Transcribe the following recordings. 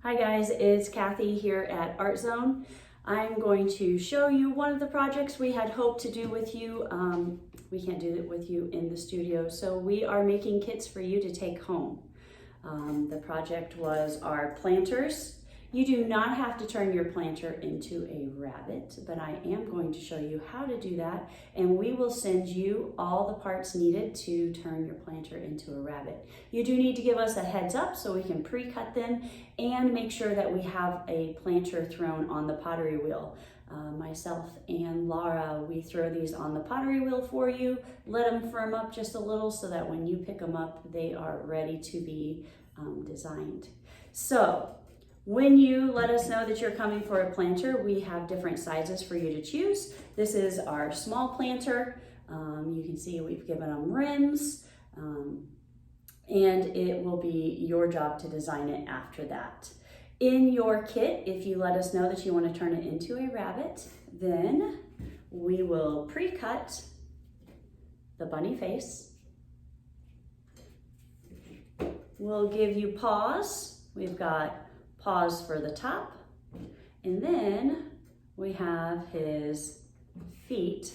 Hi guys, it's Kathy here at Art Zone. I'm going to show you one of the projects we had hoped to do with you. We can't do it with you in the studio, so we are making kits for you to take home. The project was our planters. You do not have to turn your planter into a rabbit, but I am going to show you how to do that, and we will send you all the parts needed to turn your planter into a rabbit. You do need to give us a heads up so we can pre-cut them and make sure that we have a planter thrown on the pottery wheel. Myself and Laura, we throw these on the pottery wheel for you, let them firm up just a little so that when you pick them up, they are ready to be designed. So, when you let us know that you're coming for a planter, we have different sizes for you to choose. This is our small planter. You can see we've given them rims, and it will be your job to design it after that. In your kit, if you let us know that you want to turn it into a rabbit, then we will pre-cut the bunny face. We'll give you paws. We've got paws for the top, and then we have his feet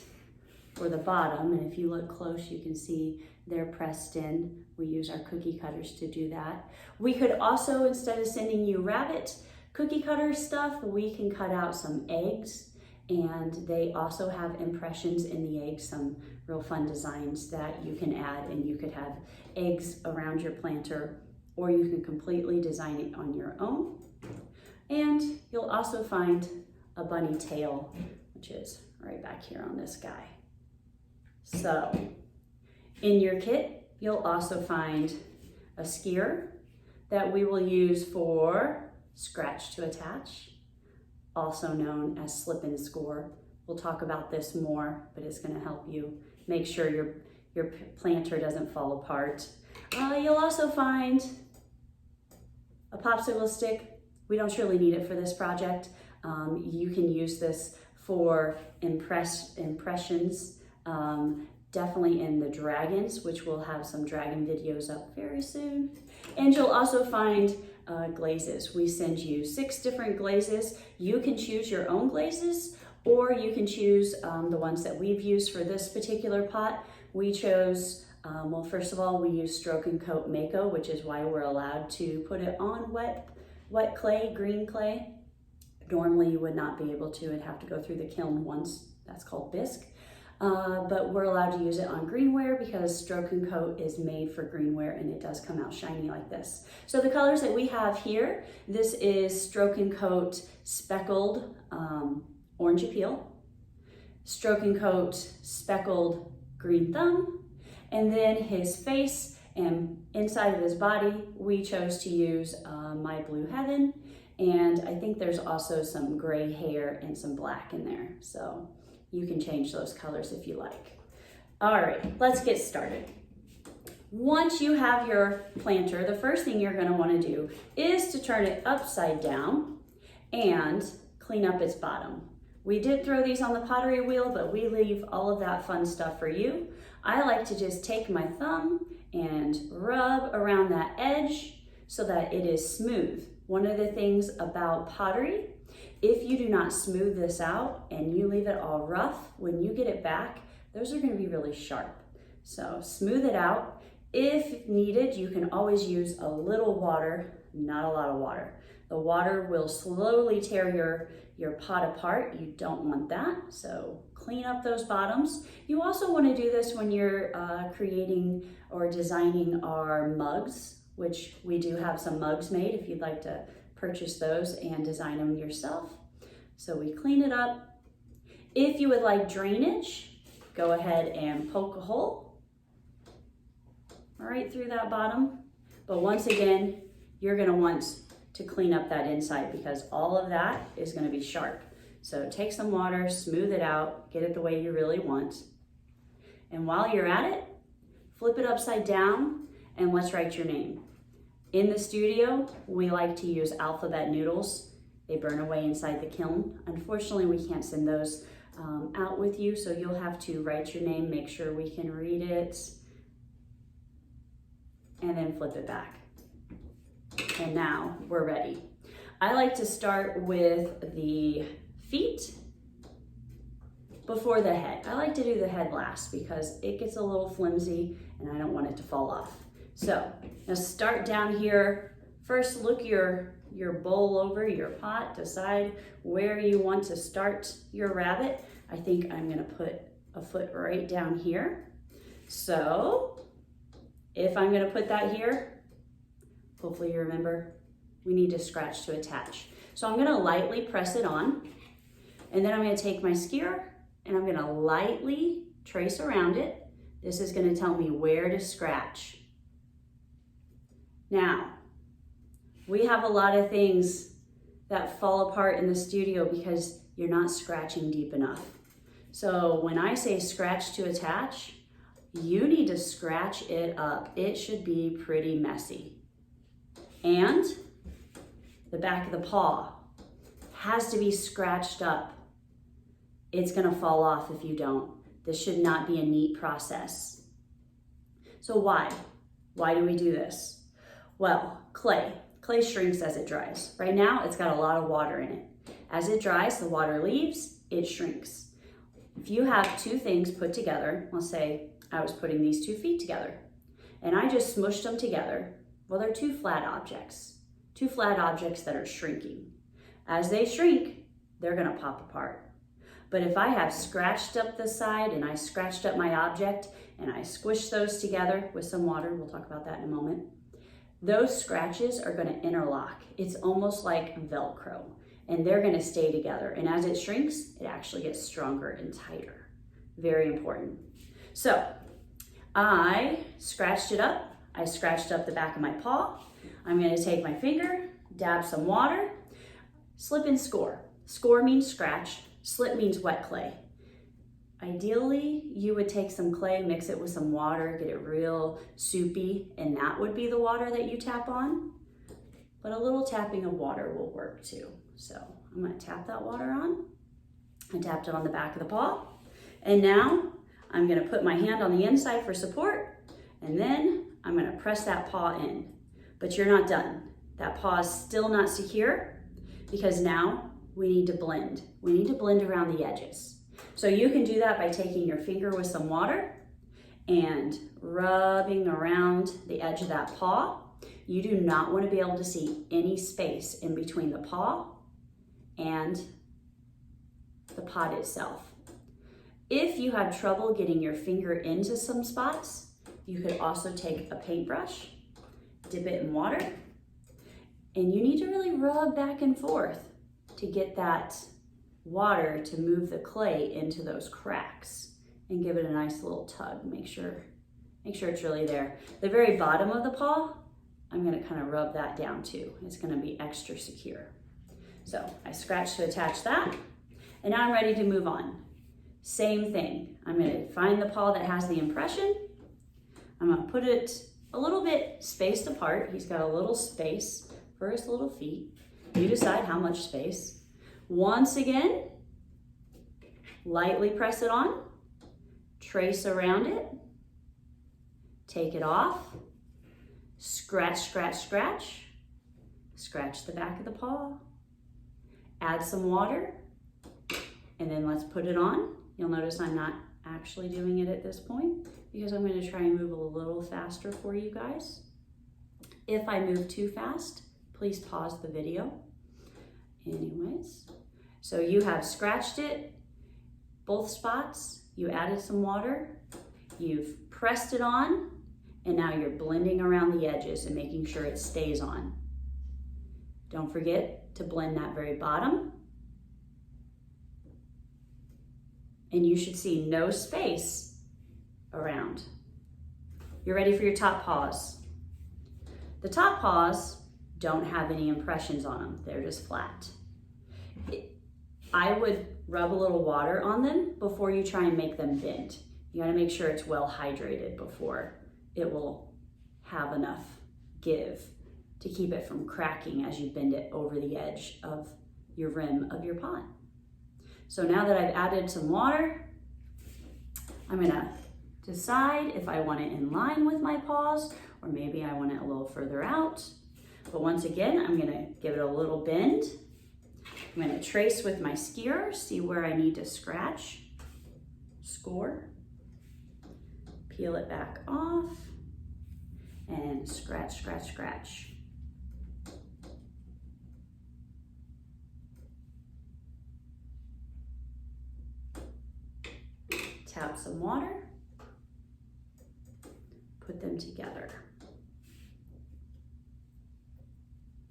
for the bottom, and if you look close you can see they're pressed in. We use our cookie cutters to do that. We could also, instead of sending you rabbit cookie cutter stuff, we can cut out some eggs, and they also have impressions in the eggs, some real fun designs that you can add, and you could have eggs around your planter, or you can completely design it on your own. And you'll also find a bunny tail, which is right back here on this guy. So, in your kit, you'll also find a skier that we will use for scratch to attach, also known as slip and score. We'll talk about this more, but it's gonna help you make sure your planter doesn't fall apart. You'll also find a popsicle stick. We don't really need it for this project. You can use this for impressions, definitely in the dragons, which we'll have some dragon videos up very soon. And you'll also find glazes. We send you 6 different glazes. You can choose your own glazes, or you can choose the ones that we've used for this particular pot. We chose well, first of all, we use Stroke and Coat Mako, which is why we're allowed to put it on wet clay, green clay. Normally you would not be able to, it'd have to go through the kiln once, that's called bisque. But we're allowed to use it on greenware because Stroke and Coat is made for greenware, and it does come out shiny like this. So the colors that we have here, this is Stroke and Coat Speckled Orange Appeal, Stroke and Coat Speckled Green Thumb, and then his face and inside of his body, we chose to use My Blue Heaven, and I think there's also some gray hair and some black in there, so you can change those colors if you like. All right, let's get started. Once you have your planter, the first thing you're gonna wanna do is to turn it upside down and clean up its bottom. We did throw these on the pottery wheel, but we leave all of that fun stuff for you. I like to just take my thumb and rub around that edge so that it is smooth. One of the things about pottery, if you do not smooth this out and you leave it all rough, when you get it back, those are gonna be really sharp. So smooth it out. If needed, you can always use a little water, not a lot of water. The water will slowly tear your pot apart. You don't want that, so clean up those bottoms. You also want to do this when you're creating or designing our mugs, which we do have some mugs made if you'd like to purchase those and design them yourself. So we clean it up. If you would like drainage, go ahead and poke a hole right through that bottom. But once again, you're going to want to clean up that inside because all of that is going to be sharp. So take some water, smooth it out, get it the way you really want. And while you're at it, flip it upside down and let's write your name. In the studio, we like to use alphabet noodles. They burn away inside the kiln. Unfortunately, we can't send those out with you, so you'll have to write your name, make sure we can read it, and then flip it back. And now we're ready. I like to start with the feet before the head. I like to do the head last because it gets a little flimsy and I don't want it to fall off. So now start down here. First, look your bowl over, your pot, decide where you want to start your rabbit. I think I'm gonna put a foot right down here. So if I'm gonna put that here, hopefully you remember, we need to scratch to attach. So I'm gonna lightly press it on, and then I'm gonna take my skewer and I'm gonna lightly trace around it. This is gonna tell me where to scratch. Now, we have a lot of things that fall apart in the studio because you're not scratching deep enough. So when I say scratch to attach, you need to scratch it up. It should be pretty messy. And the back of the paw has to be scratched up. It's gonna fall off if you don't. This should not be a neat process. So why? Why do we do this? Well, clay shrinks as it dries. Right now, it's got a lot of water in it. As it dries, the water leaves, it shrinks. If you have two things put together, let's say I was putting these 2 feet together and I just smushed them together. Well, they're two flat objects that are shrinking. As they shrink, they're gonna pop apart. But if I have scratched up the side and I scratched up my object and I squished those together with some water, we'll talk about that in a moment, those scratches are gonna interlock. It's almost like Velcro, and they're gonna stay together. And as it shrinks, it actually gets stronger and tighter. Very important. So I scratched it up. I scratched up the back of my paw. I'm gonna take my finger, dab some water, slip and score. Score means scratch, slip means wet clay. Ideally, you would take some clay, mix it with some water, get it real soupy, and that would be the water that you tap on. But a little tapping of water will work too. So I'm gonna tap that water on. I tapped it on the back of the paw. And now I'm gonna put my hand on the inside for support, and then I'm gonna press that paw in. But you're not done. That paw is still not secure because now we need to blend. We need to blend around the edges. So you can do that by taking your finger with some water and rubbing around the edge of that paw. You do not want to be able to see any space in between the paw and the pot itself. If you have trouble getting your finger into some spots, you could also take a paintbrush, dip it in water, and you need to really rub back and forth to get that water to move the clay into those cracks and give it a nice little tug. Make sure it's really there. The very bottom of the paw, I'm gonna kind of rub that down too. It's gonna be extra secure. So I scratch to attach that, and now I'm ready to move on. Same thing. I'm gonna find the paw that has the impression. I'm gonna put it a little bit spaced apart. He's got a little space for his little feet. You decide how much space. Once again, lightly press it on, trace around it, take it off, scratch, scratch, scratch, scratch the back of the paw, add some water, and then let's put it on. You'll notice I'm not actually doing it at this point because I'm going to try and move a little faster for you guys. If I move too fast, please pause the video. Anyways, so you have scratched it, both spots, you added some water, you've pressed it on, and now you're blending around the edges and making sure it stays on. Don't forget to blend that very bottom. And you should see no space around. You're ready for your top paws. The top paws don't have any impressions on them. They're just flat. I would rub a little water on them before you try and make them bend. You gotta make sure it's well hydrated before it will have enough give to keep it from cracking as you bend it over the edge of your rim of your pot. So now that I've added some water, I'm gonna decide if I want it in line with my paws or maybe I want it a little further out. But once again, I'm gonna give it a little bend. I'm gonna trace with my skewer, see where I need to scratch, score, peel it back off, and scratch, scratch, scratch. Tap some water, put them together,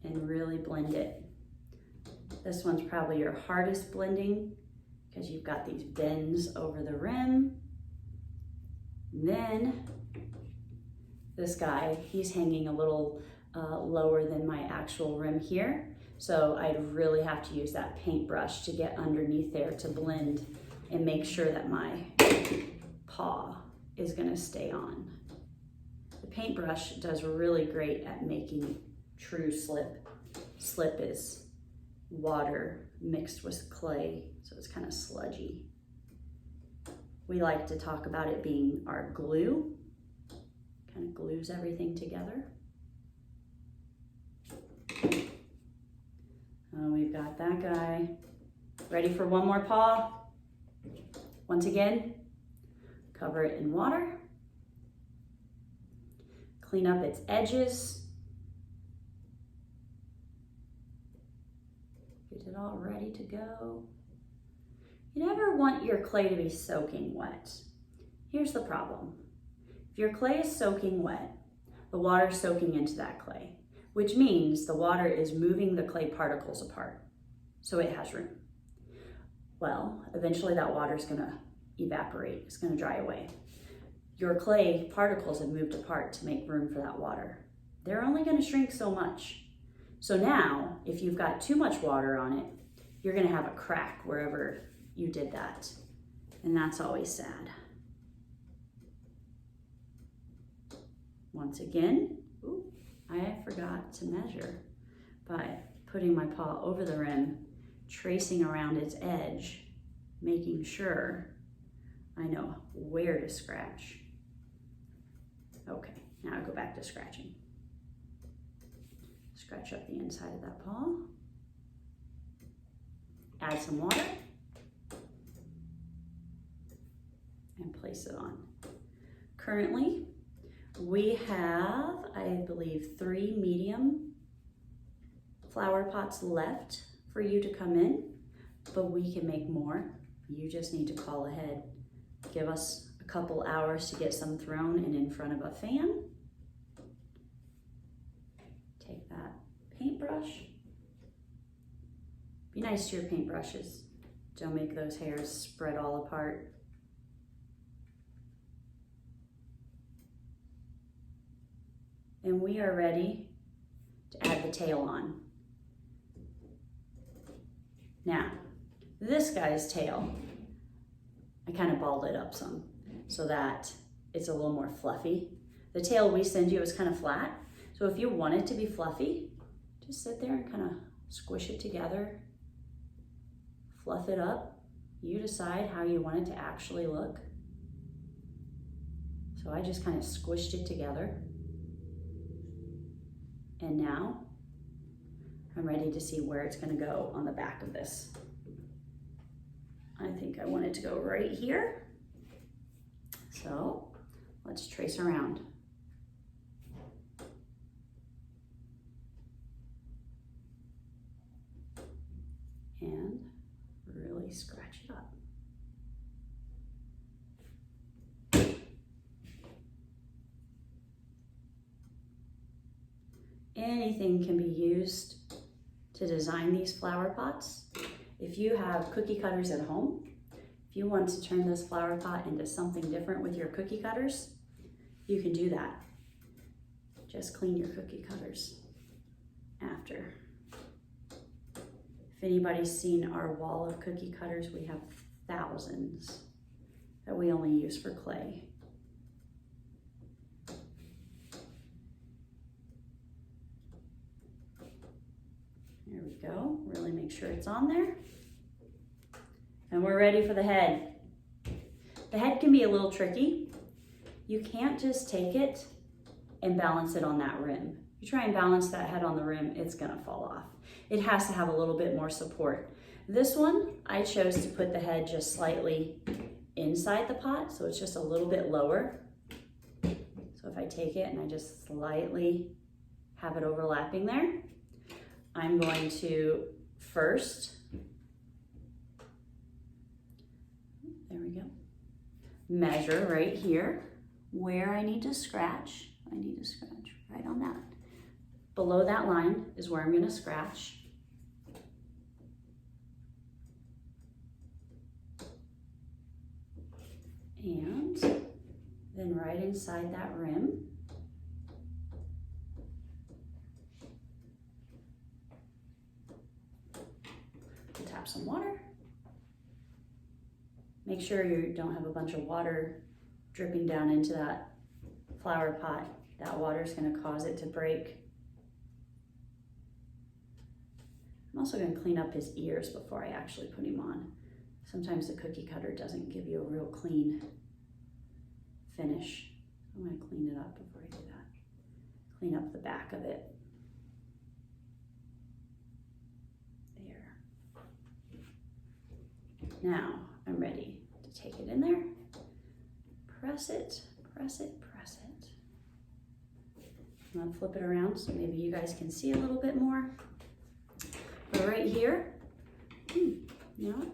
and really blend it. This one's probably your hardest blending because you've got these bends over the rim. And then this guy, he's hanging a little lower than my actual rim here. So I'd really have to use that paintbrush to get underneath there to blend and make sure that my paw is gonna stay on. The paintbrush does really great at making true slip. Slip is water mixed with clay, so it's kind of sludgy. We like to talk about it being our glue. Kind of glues everything together. We've got that guy. Ready for one more paw? Once again, cover it in water. Clean up its edges. Get it all ready to go. You never want your clay to be soaking wet. Here's the problem. If your clay is soaking wet, the water is soaking into that clay, which means the water is moving the clay particles apart, so it has room. Well, eventually that water is gonna evaporate, it's gonna dry away. Your clay particles have moved apart to make room for that water. They're only gonna shrink so much. So now, if you've got too much water on it, you're gonna have a crack wherever you did that. And that's always sad. Once again, I forgot to measure by putting my paw over the rim, tracing around its edge, making sure I know where to scratch. Okay, now I go back to scratching. Scratch up the inside of that paw. Add some water. And place it on. Currently, we have, I believe, 3 medium flower pots left for you to come in, but we can make more. You just need to call ahead. Give us a couple hours to get some thrown and in front of a fan. Take that paintbrush. Be nice to your paintbrushes. Don't make those hairs spread all apart. And we are ready to add the tail on. Now, this guy's tail, I kind of balled it up some so that it's a little more fluffy. The tail we send you is kind of flat. So if you want it to be fluffy, just sit there and kind of squish it together, fluff it up. You decide how you want it to actually look. So I just kind of squished it together. And now I'm ready to see where it's going to go on the back of this. I think I want it to go right here. So let's trace around. And really scratch it up. Anything can be used to design these flower pots. If you have cookie cutters at home, if you want to turn this flower pot into something different with your cookie cutters, you can do that. Just clean your cookie cutters after. If anybody's seen our wall of cookie cutters, we have thousands that we only use for clay. There we go. Really make sure it's on there. And we're ready for the head. The head can be a little tricky. You can't just take it and balance it on that rim. you try and balance that head on the rim, it's gonna fall off. It has to have a little bit more support. This one, I chose to put the head just slightly inside the pot, so it's just a little bit lower. So if I take it and I just slightly have it overlapping there, I'm going to first, there we go, measure right here where I need to scratch. I need to scratch right on that. Below that line is where I'm going to scratch. And then right inside that rim, tap some water. Make sure you don't have a bunch of water dripping down into that flower pot. That water is going to cause it to break. I'm also going to clean up his ears before I actually put him on. Sometimes the cookie cutter doesn't give you a real clean finish. I'm going to clean it up before I do that. Clean up the back of it. There. Now I'm ready to take it in there. Press it, press it, press it. I'm going to flip it around so maybe you guys can see a little bit more. But right here, you know what?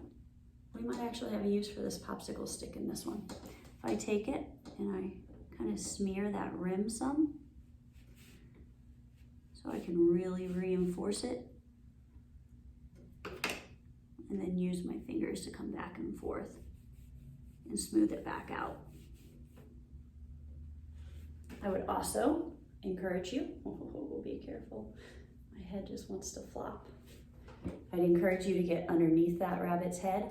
We might actually have a use for this popsicle stick in this one. If I take it and I kind of smear that rim some, so I can really reinforce it, and then use my fingers to come back and forth and smooth it back out. I would also encourage you, be careful, my head just wants to flop. I'd encourage you to get underneath that rabbit's head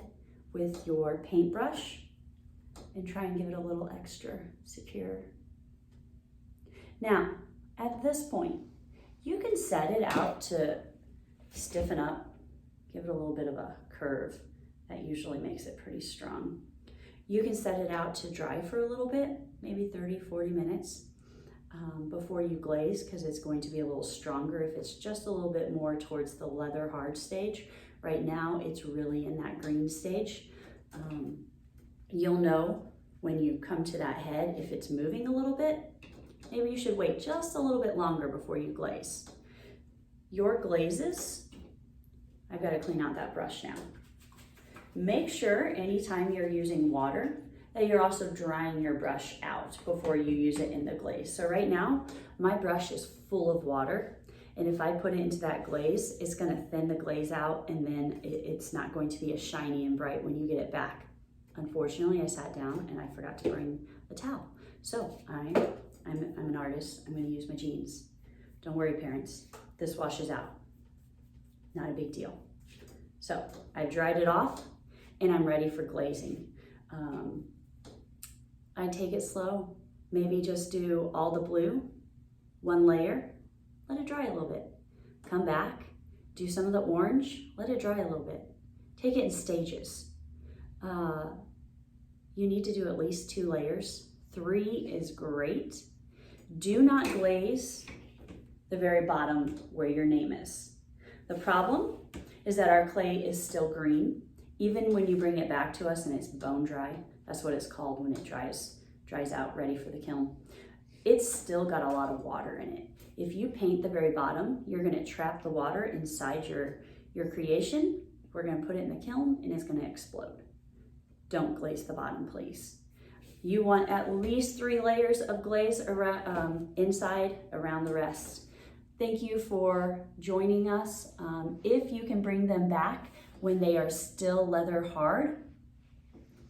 with your paintbrush and try and give it a little extra secure. Now, at this point, you can set it out to stiffen up, give it a little bit of a curve. That usually makes it pretty strong. You can set it out to dry for a little bit, maybe 30, 40 minutes before you glaze, because it's going to be a little stronger if it's just a little bit more towards the leather hard stage. Right now, it's really in that green stage. You'll know when you come to that head if it's moving a little bit. Maybe you should wait just a little bit longer before you glaze. Your glazes, I've got to clean out that brush now. Make sure anytime you're using water that you're also drying your brush out before you use it in the glaze. So right now, my brush is full of water, and if I put it into that glaze, it's going to thin the glaze out, and then it's not going to be as shiny and bright when you get it back. Unfortunately, I sat down and I forgot to bring a towel. So I'm an artist. I'm going to use my jeans. Don't worry, parents. This washes out. Not a big deal. So I dried it off and I'm ready for glazing. I take it slow. Maybe just do all the blue, one layer, let it dry a little bit. Come back, do some of the orange, let it dry a little bit. Take it in stages. You need to do at least 2 layers. 3 is great. Do not glaze the very bottom where your name is. The problem is that our clay is still green. Even when you bring it back to us and it's bone dry, that's what it's called when it dries out, ready for the kiln. It's still got a lot of water in it. If you paint the very bottom, you're gonna trap the water inside your creation. We're gonna put it in the kiln and it's gonna explode. Don't glaze the bottom, please. You want at least 3 layers of glaze around, inside, around the rest. Thank you for joining us. If you can bring them back when they are still leather hard,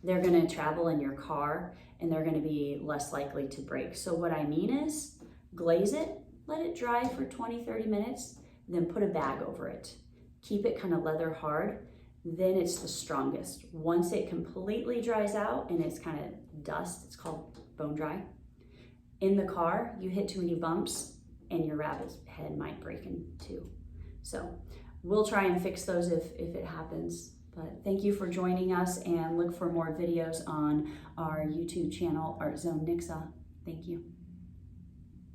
they're gonna travel in your car and they're gonna be less likely to break. So what I mean is, glaze it, let it dry for 20, 30 minutes, then put a bag over it. Keep it kind of leather hard, then it's the strongest. Once it completely dries out and it's kind of dust, it's called bone dry. In the car, you hit too many bumps and your rabbit's head might break in two. So we'll try and fix those if it happens. But thank you for joining us, and look for more videos on our YouTube channel, Art Zone Nixa. Thank you.